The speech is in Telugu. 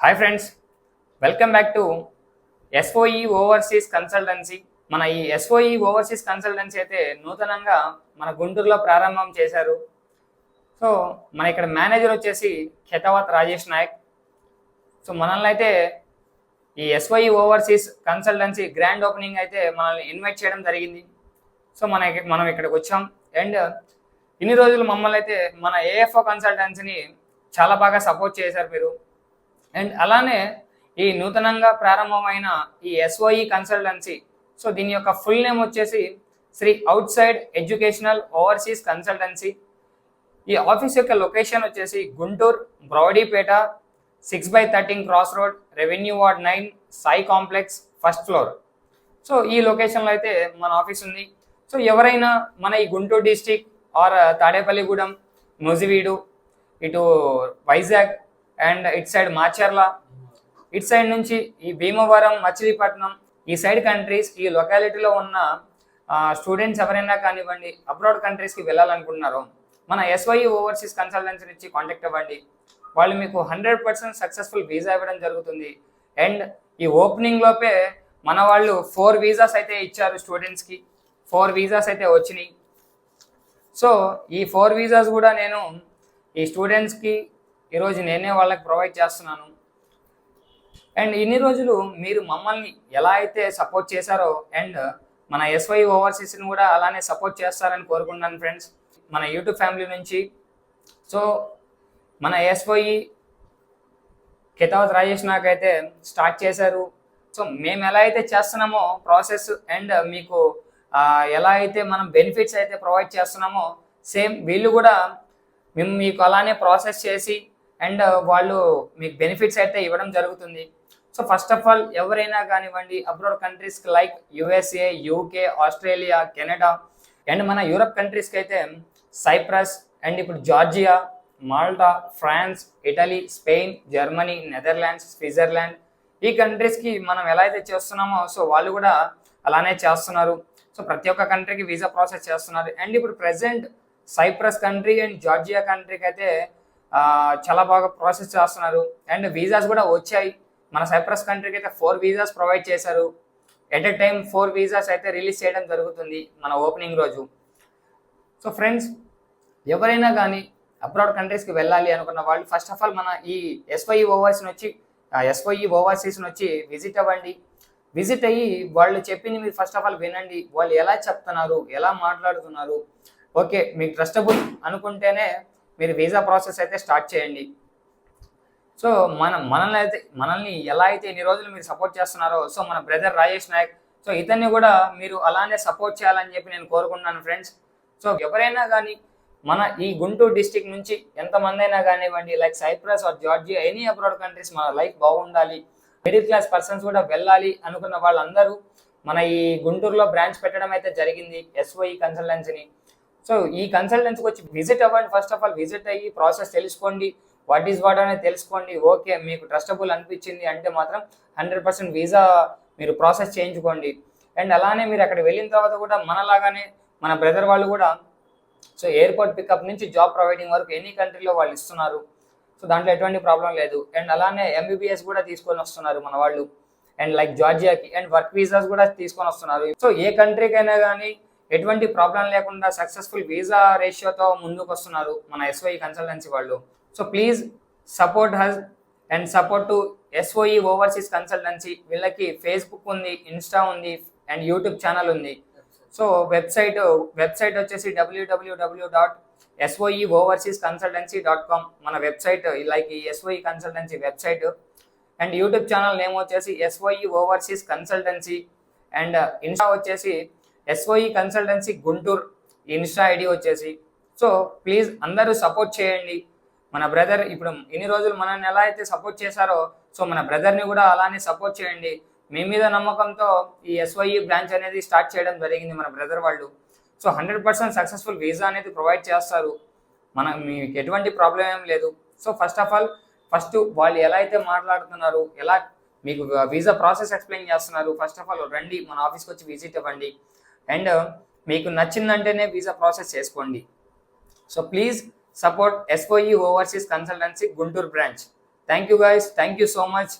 Hi friends, welcome back to SOE overseas consultancy. మన ఈ ఎస్ఓఈ ఓవర్సీస్ కన్సల్టెన్సీ అయితే నూతనంగా మన గుంటూరులో ప్రారంభం చేశారు. సో మన ఇక్కడ మేనేజర్ వచ్చేసి ఖెతావత్ రాజేష్ నాయక్. సో మనల్ని అయితే ఈ SOE overseas consultancy grand opening అయితే మనల్ని ఇన్వైట్ చేయడం జరిగింది. సో మనం ఇక్కడికి వచ్చాం. అండ్ ఇన్ని రోజులు మమ్మల్ని అయితే మన ఏఎఫ్ఓ కన్సల్టెన్సీని చాలా బాగా సపోర్ట్ చేశారు మీరు. అండ్ అలానే ఈ నూతనంగా ప్రారంభమైన ఈ ఎస్ఓఈ కన్సల్టెన్సీ, సో దీని యొక్క ఫుల్ నేమ్ వచ్చేసి Sri outside educational overseas consultancy. ఈ ఆఫీస్ యొక్క లొకేషన్ వచ్చేసి Guntur Brodipet 6/13 cross road, revenue ward 9, Sai complex, first floor. So ఈ లొకేషన్లో అయితే మన ఆఫీస్ ఉంది. సో ఎవరైనా మన ఈ గుంటూరు డిస్టిక్ ఆర్ తాడేపల్లిగూడెం, నూజివీడు, ఇటు వైజాగ్ అండ్ ఇటు సైడ్ మాచర్ల, ఇటు సైడ్ నుంచి ఈ భీమవరం, మచిలీపట్నం, ఈ సైడ్ కంట్రీస్, ఈ లొకాలిటీలో ఉన్న స్టూడెంట్స్ ఎవరైనా కానివ్వండి అబ్రాడ్ కంట్రీస్కి వెళ్ళాలనుకుంటున్నారో మన ఎస్ఓఈ ఓవర్సీస్ కన్సల్టెన్సీ నుంచి కాంటాక్ట్ అవ్వండి. వాళ్ళు మీకు 100% సక్సెస్ఫుల్ వీసా ఇవ్వడం జరుగుతుంది. అండ్ ఈ ఓపెనింగ్ లోపే మన వాళ్ళు 4 వీసాస్ అయితే ఇచ్చారు స్టూడెంట్స్కి. 4 వీసాస్ అయితే వచ్చినాయి. సో ఈ 4 వీసాస్ కూడా నేను ఈ స్టూడెంట్స్కి ఈరోజు నేనే వాళ్ళకి ప్రొవైడ్ చేస్తున్నాను. అండ్ ఇన్ని రోజులు మీరు మమ్మల్ని ఎలా అయితే సపోర్ట్ చేశారో అండ్ మన ఎస్ఓఈ ఓవర్సీస్ని కూడా అలానే సపోర్ట్ చేస్తారని కోరుకుంటున్నాను ఫ్రెండ్స్, మన యూట్యూబ్ ఫ్యామిలీ నుంచి. సో మన ఎస్ఓఈ ఖెతావత్ రాజేష్ నాకైతే స్టార్ట్ చేశారు. సో మేము ఎలా అయితే చేస్తున్నామో ప్రాసెస్ అండ్ మీకు ఎలా అయితే మనం బెనిఫిట్స్ అయితే ప్రొవైడ్ చేస్తున్నామో సేమ్ వీళ్ళు కూడా మేము మీకు అలానే ప్రాసెస్ చేసి అండ్ వాళ్ళు మీకు బెనిఫిట్స్ అయితే ఇవ్వడం జరుగుతుంది. సో ఫస్ట్ ఆఫ్ ఆల్ ఎవరైనా కానివ్వండి అబ్రాడ్ కంట్రీస్కి like USA, UK, Australia, Canada and మన యూరప్ కంట్రీస్కి అయితే సైప్రస్ అండ్ ఇప్పుడు Georgia, Malta, France, Italy, Spain, Germany, Netherlands, Switzerland, ఈ కంట్రీస్కి మనం ఎలా అయితే చేస్తున్నామో సో వాళ్ళు కూడా అలానే చేస్తున్నారు. సో ప్రతి ఒక్క కంట్రీకి వీసా ప్రాసెస్ చేస్తున్నారు. అండ్ ఇప్పుడు present Cyprus country and Georgia కంట్రీకి అయితే చాలా బాగా ప్రాసెస్ చేస్తున్నారు. అండ్ వీసాస్ కూడా వచ్చాయి. మన సైప్రస్ కంట్రీకి అయితే 4 వీసాస్ ప్రొవైడ్ చేశారు. ఎట్ ఎ టైం 4 వీసాస్ అయితే రిలీజ్ చేయడం జరుగుతుంది మన ఓపెనింగ్ రోజు. సో ఫ్రెండ్స్, ఎవరైనా కానీ అబ్రాడ్ కంట్రీస్కి వెళ్ళాలి అనుకున్న వాళ్ళు ఫస్ట్ ఆఫ్ ఆల్ మన ఈ ఎస్ఓఈ ఓవర్సీస్ని వచ్చి విజిట్ అవ్వండి. విజిట్ అయ్యి వాళ్ళు చెప్పింది మీరు ఫస్ట్ ఆఫ్ ఆల్ వినండి. వాళ్ళు ఎలా చెప్తున్నారు, ఎలా మాట్లాడుతున్నారు, ఓకే మీకు ట్రస్టబుల్ అనుకుంటేనే మీరు వీసా ప్రాసెస్ అయితే స్టార్ట్ చేయండి. సో మనల్ని ఎలా అయితే ఇన్ని రోజులు మీరు సపోర్ట్ చేస్తున్నారో సో మన బ్రదర్ రాజేష్ నాయక్, సో ఇతన్ని కూడా మీరు అలానే సపోర్ట్ చేయాలని చెప్పి నేను కోరుకుంటున్నాను ఫ్రెండ్స్. సో ఎవరైనా కానీ మన ఈ గుంటూరు డిస్టిక్ నుంచి ఎంతమంది అయినా కానివ్వండి like Cyprus or Georgia, any abroad countries, మన లైఫ్ బాగుండాలి, మిడిల్ క్లాస్ పర్సన్స్ కూడా వెళ్ళాలి అనుకున్న వాళ్ళందరూ మన ఈ గుంటూరులో బ్రాంచ్ పెట్టడం అయితే జరిగింది ఎస్ఓఈ కన్సల్టెన్సీని. సో ఈ కన్సల్టెన్సీకి వచ్చి విజిట్ అవ్వండి. ఫస్ట్ ఆఫ్ ఆల్ విజిట్ అయ్యి ప్రాసెస్ తెలుసుకోండి, వాట్ ఈజ్ వాట్ అనేది తెలుసుకోండి. ఓకే మీకు ట్రస్టబుల్ అనిపించింది అంటే మాత్రం 100% వీసా మీరు ప్రాసెస్ చేయించుకోండి. అండ్ అలానే మీరు అక్కడ వెళ్ళిన తర్వాత కూడా మనలాగానే మన బ్రదర్ వాళ్ళు కూడా సో ఎయిర్పోర్ట్ పికప్ నుంచి జాబ్ ప్రొవైడింగ్ వరకు ఎనీ కంట్రీలో వాళ్ళు ఇస్తున్నారు. సో దాంట్లో ఎటువంటి ప్రాబ్లం లేదు. అండ్ అలానే ఎంబీబీఎస్ కూడా తీసుకొని వస్తున్నారు మన వాళ్ళు. అండ్ లైక్ జార్జియాకి అండ్ వర్క్ వీసాస్ కూడా తీసుకొని వస్తున్నారు. సో ఏ కంట్రీకైనా కానీ ఎటువంటి ప్రాబ్లం లేకుండా సక్సెస్ఫుల్ వీసా రేషియోతో ముందుకు వస్తున్నారు మన ఎస్ఓఈ కన్సల్టెన్సీ వాళ్ళు. So please support us and support to SOE overseas consultancy. వీళ్ళకి ఫేస్బుక్ ఉంది, ఇన్స్టా ఉంది అండ్ యూట్యూబ్ ఛానల్ ఉంది. సో వెబ్సైట్ వచ్చేసి www.soeoversysconsultancy.com మన వెబ్సైట్, లైక్ ఈ SOE consultancy website. And YouTube channel name వచ్చేసి SOE overseas consultancy. And Insta వచ్చేసి SOE consultancy Guntur Insta ID వచ్చేసి. సో ప్లీజ్ అందరూ సపోర్ట్ చేయండి. మన బ్రదర్ ఇప్పుడు ఇన్ని రోజులు మనల్ని ఎలా అయితే సపోర్ట్ చేశారో సో మన బ్రదర్ని కూడా అలానే సపోర్ట్ చేయండి. మీ మీద నమ్మకంతో ఈ ఎస్ఓఈ బ్రాంచ్ అనేది స్టార్ట్ చేయడం జరిగింది మన బ్రదర్ వాళ్ళు. సో 100% సక్సెస్ఫుల్ వీసా అనేది ప్రొవైడ్ చేస్తారు. మీకు ఎటువంటి ప్రాబ్లం ఏం లేదు. సో ఫస్ట్ వాళ్ళు ఎలా అయితే మాట్లాడుతున్నారు, ఎలా మీకు వీసా ప్రాసెస్ ఎక్స్ప్లెయిన్ చేస్తున్నారు, ఫస్ట్ ఆఫ్ ఆల్ రండి మన ఆఫీస్కి వచ్చి విజిట్ అవ్వండి. అండ్ మీకు నచ్చిందంటేనే వీసా ప్రాసెస్ చేసుకోండి. So please support SOE overseas consultancy Guntur branch. Thank you guys, thank you so much.